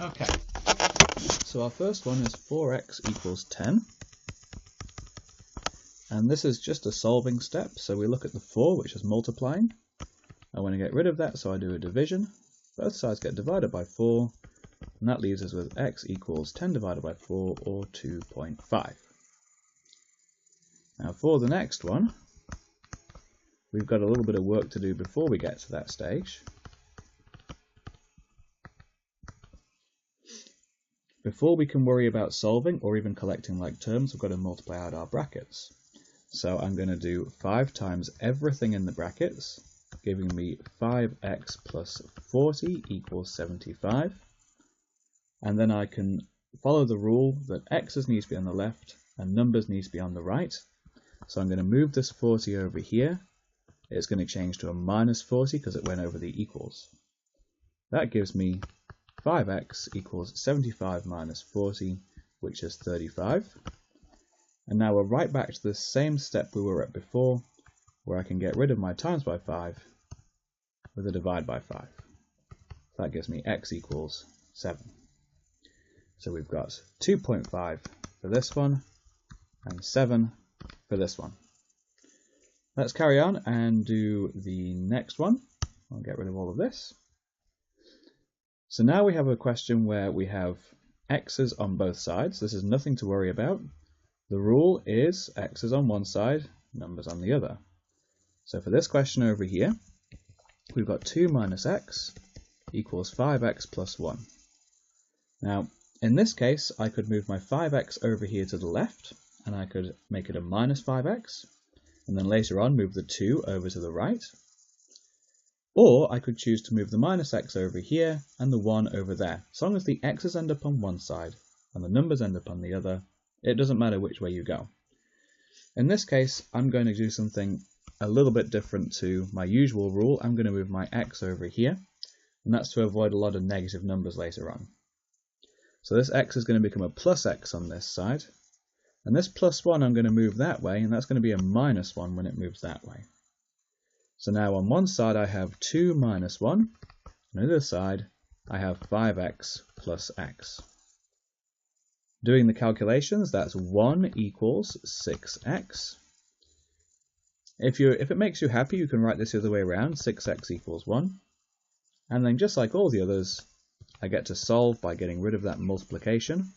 Okay, so our first one is 4x equals 10. And this is just a solving step, so we look at the 4, which is multiplying. I want to get rid of that, so I do a division. Both sides get divided by 4, and that leaves us with x equals 10 divided by 4, or 2.5. Now for the next one, we've got a little bit of work to do before we get to that stage. Before we can worry about solving or even collecting like terms, we've got to multiply out our brackets. So I'm going to do 5 times everything in the brackets, giving me 5x plus 40 equals 75. And then I can follow the rule that x's needs to be on the left and numbers needs to be on the right. So I'm going to move this 40 over here. It's going to change to a minus 40 because it went over the equals. That gives me 5x equals 75 minus 40, which is 35. And now we're right back to the same step we were at before, where I can get rid of my times by 5 with a divide by 5. That gives me x equals 7. So we've got 2.5 for this one and 7 for this one. Let's carry on and do the next one. I'll get rid of all of this. So now we have a question where we have x's on both sides. This is nothing to worry about. The rule is x's on one side, numbers on the other. So for this question over here, we've got 2 minus x equals 5x plus 1. Now, in this case, I could move my 5x over here to the left, and I could make it a minus 5x, and then later on move the 2 over to the right. Or I could choose to move the minus x over here and the 1 over there. As long as the x's end up on one side and the numbers end up on the other, it doesn't matter which way you go. In this case, I'm going to do something a little bit different to my usual rule. I'm going to move my x over here, and that's to avoid a lot of negative numbers later on. So this x is going to become a plus x on this side, and this plus 1 I'm going to move that way, and that's going to be a minus 1 when it moves that way. So now on one side I have 2 minus 1, and on the other side I have 5x plus x. Doing the calculations, that's 1 equals 6x. If it makes you happy, you can write this the other way around, 6x equals 1. And then just like all the others, I get to solve by getting rid of that multiplication,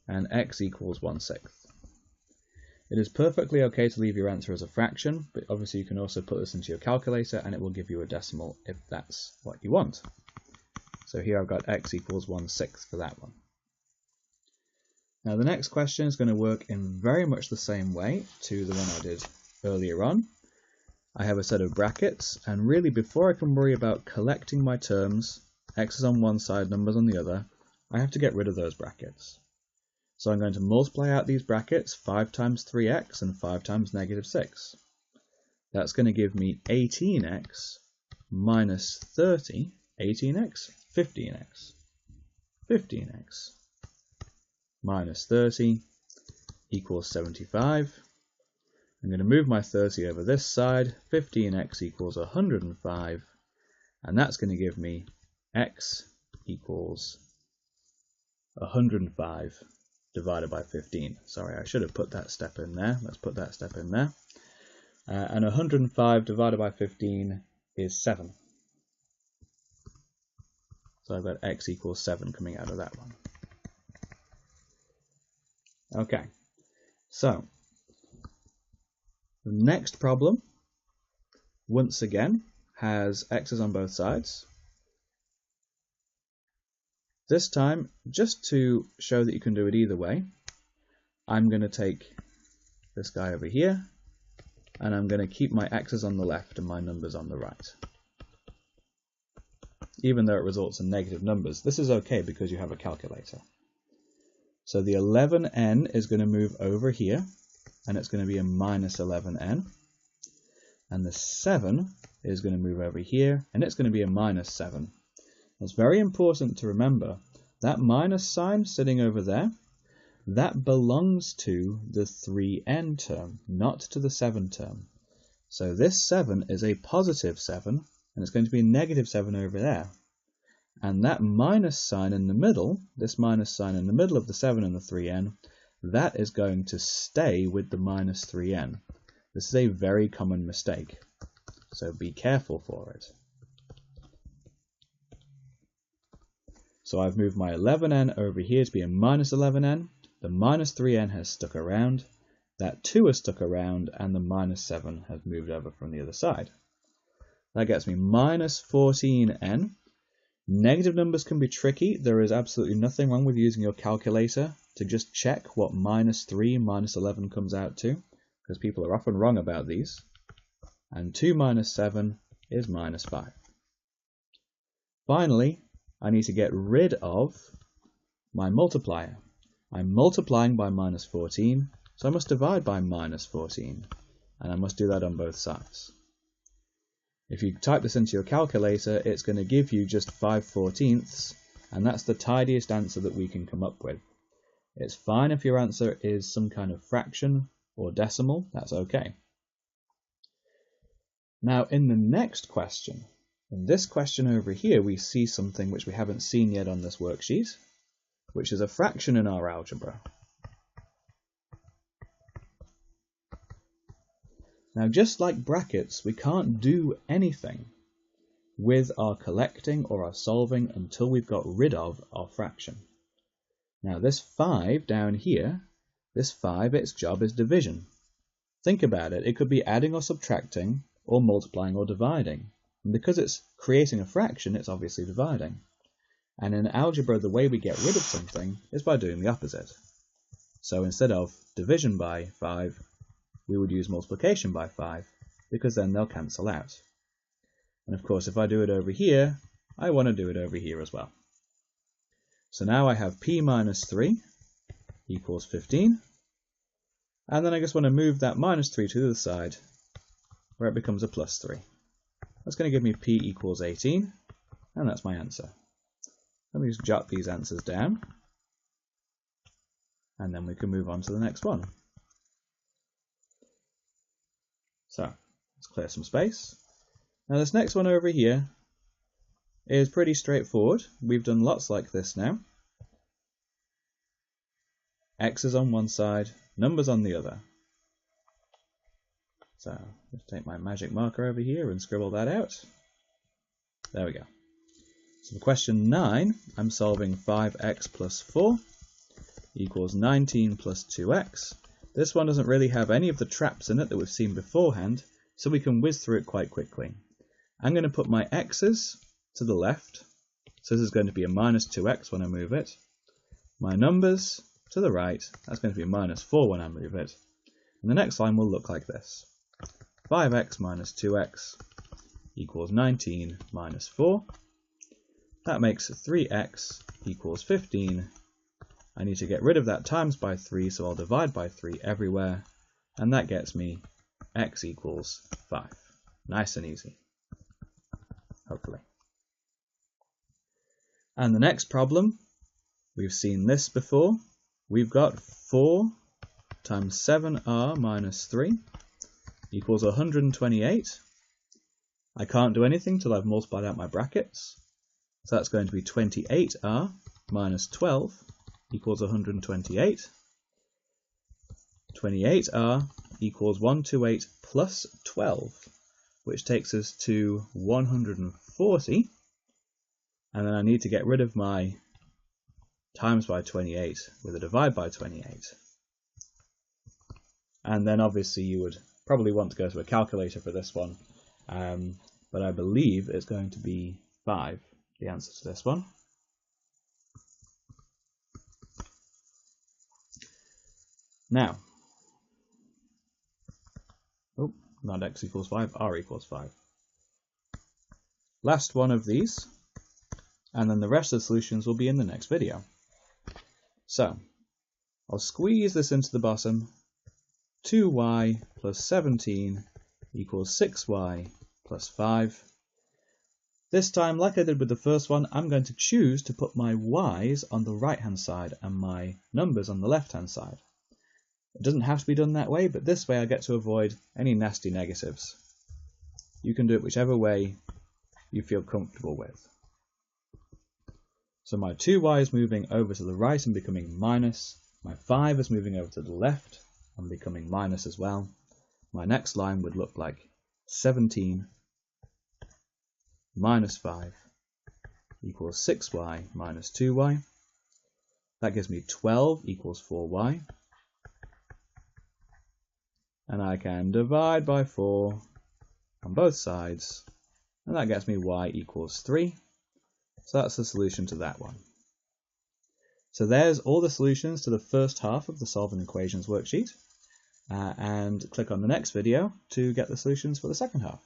and x equals 1/6. It is perfectly okay to leave your answer as a fraction, but obviously you can also put this into your calculator and it will give you a decimal if that's what you want. So here I've got x equals 1/6 for that one. Now the next question is going to work in very much the same way to the one I did earlier on. I have a set of brackets, and really before I can worry about collecting my terms, x is on one side, numbers on the other, I have to get rid of those brackets. So I'm going to multiply out these brackets, 5 times 3x and 5 times negative 6. That's going to give me 18x minus 30, 18x, 15x, 15x minus 30 equals 75. I'm going to move my 30 over this side, 15x equals 105, and that's going to give me x equals 105 divided by 15. Sorry, I should have put that step in there. Let's put that step in there. And 105 divided by 15 is 7. So I've got x equals 7 coming out of that one. Okay, so the next problem, once again, has x's on both sides. This time, just to show that you can do it either way, I'm going to take this guy over here, and I'm going to keep my x's on the left and my numbers on the right. Even though it results in negative numbers, this is okay because you have a calculator. So the 11n is going to move over here, and it's going to be a minus 11n. And the 7 is going to move over here, and it's going to be a minus 7. It's very important to remember that minus sign sitting over there, that belongs to the 3n term, not to the 7 term. So this 7 is a positive 7, and it's going to be a negative 7 over there. And that minus sign in the middle, this minus sign in the middle of the 7 and the 3n, that is going to stay with the minus 3n. This is a very common mistake, so be careful for it. So I've moved my 11n over here to be a minus 11n. The minus 3n has stuck around, that 2 has stuck around, and the minus 7 has moved over from the other side. That gets me minus 14n. Negative numbers can be tricky. There is absolutely nothing wrong with using your calculator to just check what minus 3 minus 11 comes out to, because people are often wrong about these. And 2 minus 7 is minus 5. Finally, I need to get rid of my multiplier. I'm multiplying by minus 14, so I must divide by minus 14, and I must do that on both sides. If you type this into your calculator, it's going to give you just 5/14, and that's the tidiest answer that we can come up with. It's fine if your answer is some kind of fraction or decimal, that's okay. Now in the next question, in this question over here, we see something which we haven't seen yet on this worksheet, which is a fraction in our algebra. Now, just like brackets, we can't do anything with our collecting or our solving until we've got rid of our fraction. Now, this 5 down here, this 5, its job is division. Think about it. It could be adding or subtracting, or multiplying or dividing. And because it's creating a fraction, it's obviously dividing. And in algebra, the way we get rid of something is by doing the opposite. So instead of division by 5, we would use multiplication by 5, because then they'll cancel out. And of course, if I do it over here, I want to do it over here as well. So now I have p minus 3 equals 15, and then I just want to move that minus 3 to the other side, where it becomes a plus 3. That's going to give me p equals 18, and that's my answer. Let me just jot these answers down, and then we can move on to the next one. So, let's clear some space. Now this next one over here is pretty straightforward. We've done lots like this now. X's on one side, numbers on the other. So, let's take my magic marker over here and scribble that out. There we go. So for question 9, I'm solving 5x plus 4 equals 19 plus 2x. This one doesn't really have any of the traps in it that we've seen beforehand, so we can whiz through it quite quickly. I'm going to put my x's to the left, so this is going to be a minus 2x when I move it. My numbers to the right, that's going to be a minus 4 when I move it. And the next line will look like this. 5x minus 2x equals 19 minus 4. That makes 3x equals 15. I need to get rid of that times by 3, so I'll divide by 3 everywhere, and that gets me x equals 5. Nice and easy, hopefully. And the next problem, we've seen this before. We've got 4 times 7r minus 3 equals 128. I can't do anything till I've multiplied out my brackets, so that's going to be 28r minus 12 equals 128. 28r equals 128 plus 12, which takes us to 140. And then I need to get rid of my times by 28 with a divide by 28. And then obviously you would probably want to go to a calculator for this one, but I believe it's going to be 5, the answer to this one. Now, not x equals 5, r equals 5. Last one of these, and then the rest of the solutions will be in the next video. So, I'll squeeze this into the bottom. 2y plus 17 equals 6y plus 5. This time, like I did with the first one, I'm going to choose to put my y's on the right-hand side and my numbers on the left-hand side. It doesn't have to be done that way, but this way I get to avoid any nasty negatives. You can do it whichever way you feel comfortable with. So my 2y is moving over to the right and becoming minus. My 5 is moving over to the left and becoming minus as well. My next line would look like 17 minus 5 equals 6y minus 2y. That gives me 12 equals 4y. And I can divide by 4 on both sides. And that gets me y equals 3. So that's the solution to that one. So there's all the solutions to the first half of the Solving Equations worksheet. And click on the next video to get the solutions for the second half.